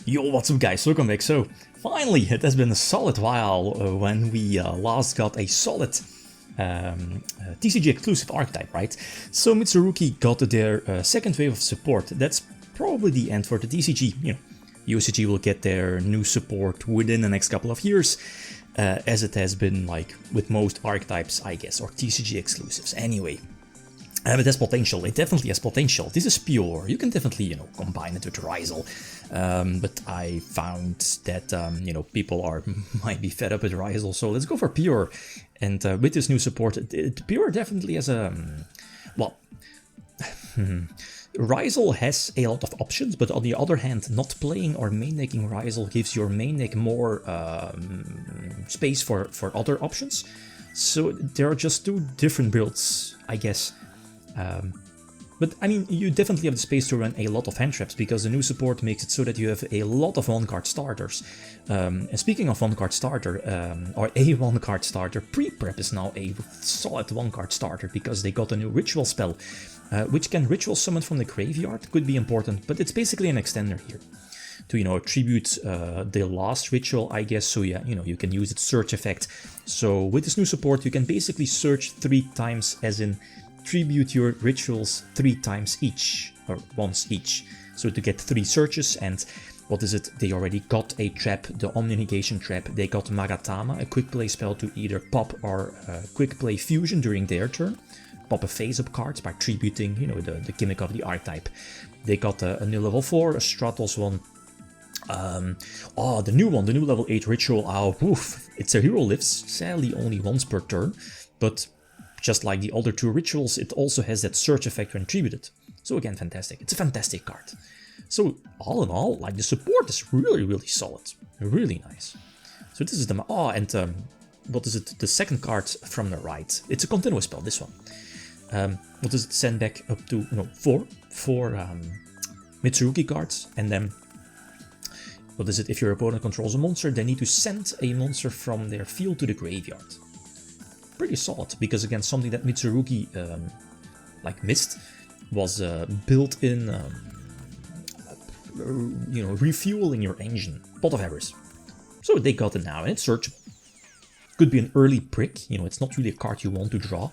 Yo, what's up guys, welcome back. So, finally, it has been a solid while when we last got a solid TCG exclusive archetype, right? So Mitsurugi got their second wave of support. That's probably the end for the TCG. You know, UCG will get their new support within the next couple of years, as it has been like with most archetypes, I guess, or TCG exclusives. Anyway. But it has potential, it definitely has potential. This is pure, you can definitely, you know, combine it with RYZEAL. But I found that, you know, people might be fed up with RYZEAL, so let's go for pure. And with this new support, pure definitely has a, well, RYZEAL has a lot of options, but on the other hand, not playing or main decking RYZEAL gives your main deck more space for other options. So there are just two different builds, I guess. But I mean, you definitely have the space to run a lot of hand traps, because the new support makes it so that you have a lot of one-card starters. And speaking of one-card starter, or a one-card starter, pre-prep is now a solid one-card starter, because they got a new ritual spell, which can ritual summon from the graveyard. Could be important, but it's basically an extender here to, you know, tribute the last ritual, I guess. So yeah, you know, you can use its search effect. So with this new support, you can basically search 3 times, as in tribute your rituals 3 times each, or once each. So to get 3 searches, and what is it? They already got a trap, the Omni-Negation trap. They got Magatama, a quick play spell to either pop or quick play fusion during their turn. Pop a face-up card by tributing, you know, the gimmick of the archetype. They got a new level 4, a Stratos one. The new one, the new level 8 ritual. Oh, woof. It's a hero lifts, sadly only once per turn, but just like the other 2 rituals, it also has that search effect when tributed. So again, fantastic. It's a fantastic card. So all in all, like, the support is really, really solid. Really nice. So this is the... what is it? The second card from the right. It's a continuous spell, this one. What does it send back up to, you know, 4 Mitsurugi cards, and then... What is it? If your opponent controls a monster, they need to send a monster from their field to the graveyard. Pretty solid, because again, something that Mitsurugi like missed was built-in, you know, refueling your engine, Pot of Errors. So they got it now, and it's searchable. Could be an early prick, you know, it's not really a card you want to draw,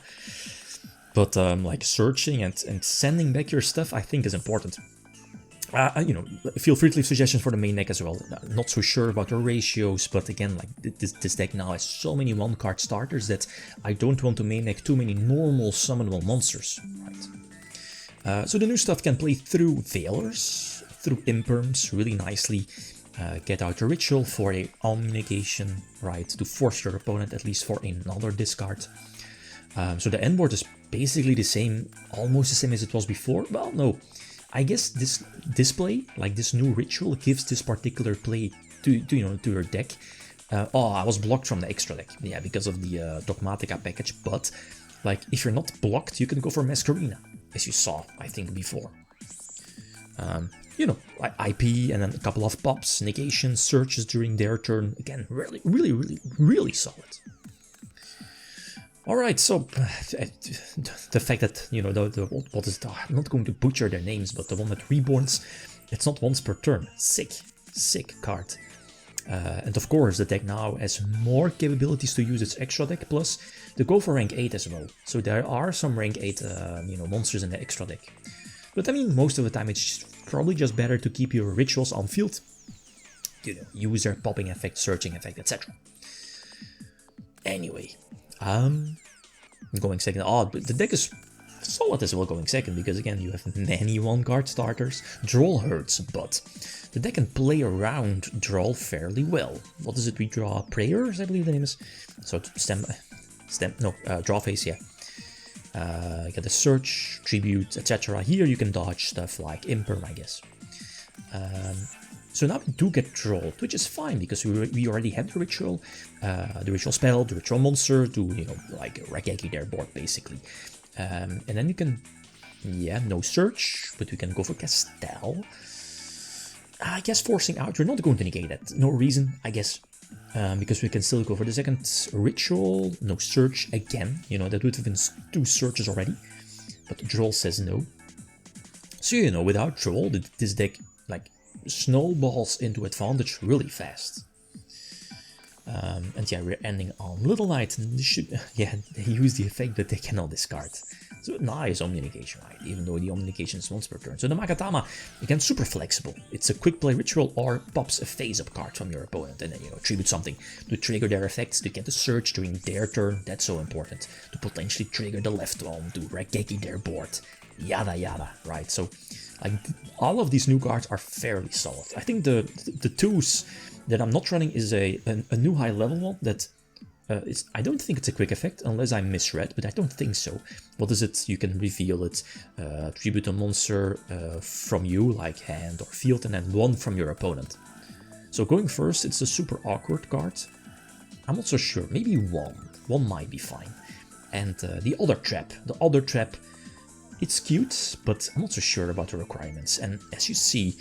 but like searching and sending back your stuff, I think is important. You know, feel free to leave suggestions for the main deck as well. Not so sure about the ratios, but again, like, this deck now has so many one-card starters that I don't want to main deck too many normal summonable monsters, right? So the new stuff can play through Veilers, through Imperms really nicely. Get out a ritual for a Omni-Negation, right, to force your opponent at least for another discard. So the end board is basically the same, almost the same as it was before. Well, no. I guess this display, like this new ritual, gives this particular play to you know, to your deck. I was blocked from the extra deck, yeah, because of the Dogmatica package. But like, if you're not blocked, you can go for Masquerina, as you saw, I think, before. You know, like IP and then a couple of pops, negations, searches during their turn. Again, really, really, really, really solid. Alright, so the fact that, you know, what is the, I'm not going to butcher their names, but the one that Reborns, it's not once per turn. Sick card. And of course, the deck now has more capabilities to use its extra deck, plus to go for rank 8 as well. So there are some rank 8, you know, monsters in the extra deck. But I mean, most of the time it's probably just better to keep your rituals on field. You know, use their popping effect, searching effect, etc. Anyway. Going second. But the deck is solid as well going second, because again, you have many one-card starters. Droll hurts, but the deck can play around Droll fairly well. What is it? We draw Prayers, I believe the name is. So draw phase, yeah. Get the search, tribute, etc. Here you can dodge stuff like Imperm, I guess. So now we do get Trolled, which is fine, because we already have the ritual spell, the ritual monster, to, you know, like Rageki their board, basically. And then you can, yeah, no search, but we can go for Castel. I guess forcing out, you're not going to negate that. No reason, I guess, because we can still go for the second ritual, no search again. You know, that would have been 2 searches already, but Droll says no. So, you know, without Droll, this deck, like, snowballs into advantage really fast. And yeah, we're ending on Little Knight, and this should, yeah, they use the effect that they cannot discard. So nice Omni Negation, right? Even though the Omni Negation is once per turn. So the Magatama, again, super flexible. It's a quick play ritual or pops a face-up card from your opponent, and then, you know, tribute something to trigger their effects, to get the surge during their turn. That's so important. To potentially trigger the left one, to Raigeki their board, yada yada, right? So, like, all of these new cards are fairly solid. I think the twos that I'm not running is a new high level one that I don't think it's a quick effect unless I misread, but I don't think so. What is it? You can reveal it, tribute a monster from you, like hand or field, and then one from your opponent. So going first, it's a super awkward card. I'm not so sure, maybe one might be fine. And the other trap, it's cute, but I'm not so sure about the requirements. And as you see,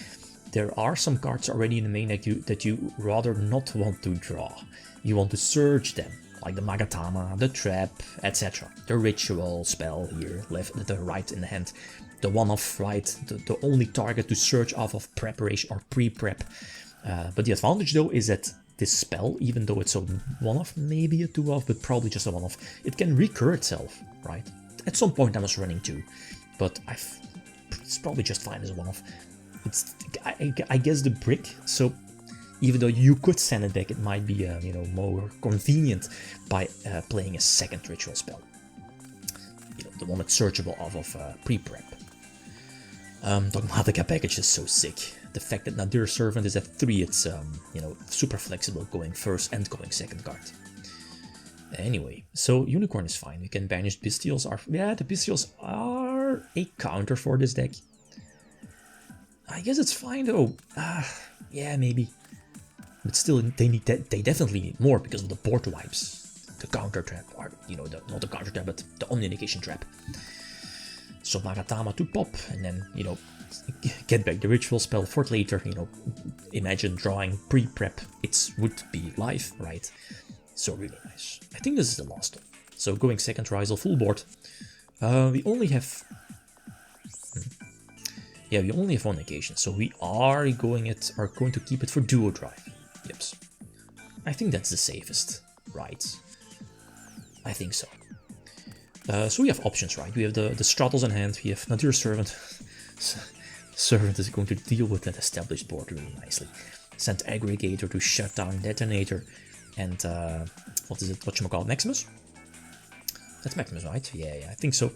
there are some cards already in the main deck that you rather not want to draw. You want to search them, like the Magatama, the Trap, etc. The Ritual spell here, left, the right in the hand. The one-off, right, the only target to search off of preparation or pre-prep. But the advantage though is that this spell, even though it's a one-off, maybe a two-off, but probably just a one-off, it can recur itself, right? At some point I was running two, but it's probably just fine as a one-off. It's, I guess, the brick, so even though you could send it back, it might be you know, more convenient by playing a second ritual spell. You know, the one that's searchable off of pre-prep. Dogmatica package is so sick. The fact that Nadir Servant is at 3, it's you know, super flexible going first and going second card. Anyway, so Unicorn is fine. We can banish Bestials. Yeah, the Bestials are a counter for this deck. I guess it's fine though. Yeah, maybe. But still, they definitely need more because of the board wipes. The counter trap, or, you know, not the counter trap, but the Omni Negation trap. So Magatama to pop, and then, you know, get back the ritual spell for later. You know, imagine drawing pre-prep. It would be live, right? So really nice. I think this is the last one. So going second RYZEAL full board. We only have... Yeah, we only have one negation, so we are going to keep it for duo drive. Yep. I think that's the safest, right? I think so. So we have options, right? We have the Stratos in hand, we have Nadir Servant. Servant is going to deal with that established board really nicely. Send Aggregator to shut down Detonator, and what is it? Whatchamacallit, Maximus? That's Maximus, right? Yeah, I think so.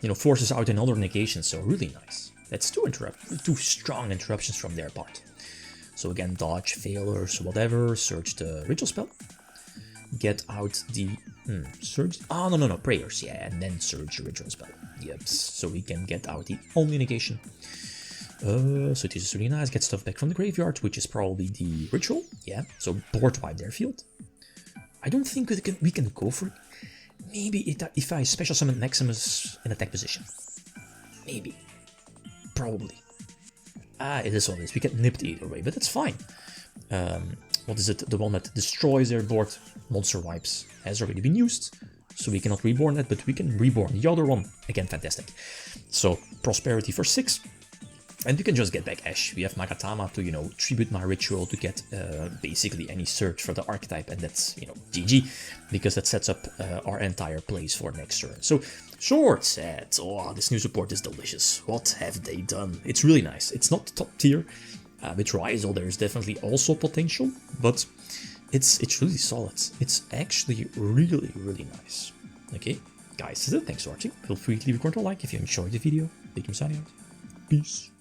You know, forces out another negation, so really nice. That's two strong interruptions from their part. So again, dodge, failures, whatever, search the ritual spell. Get out the surge. Oh, no, prayers, yeah, and then surge the ritual spell. Yep, so we can get out the only negation. So this is really nice. Get stuff back from the graveyard, which is probably the ritual. Yeah, so board wipe their field. I don't think we can go for it. Maybe if I special summon Maximus in attack position. Maybe. Probably. It is what it is. We get nipped either way, but that's fine. What is it? The one that destroys their board, monster wipes, has already been used. So we cannot reborn that, but we can reborn the other one. Again, fantastic. So, prosperity for 6. And we can just get back Ash. We have Magatama to, you know, tribute my ritual to get basically any search for the archetype, and that's, you know, GG, because that sets up our entire plays for next turn. So, short set. Oh, this new support is delicious. What have they done? It's really nice. It's not top tier. With RYZEAL, there's definitely also potential, but it's really solid. It's actually really, really nice. Okay, guys, that's it. Thanks for watching. Feel free to leave a comment or like if you enjoyed the video. Big signing out. Peace.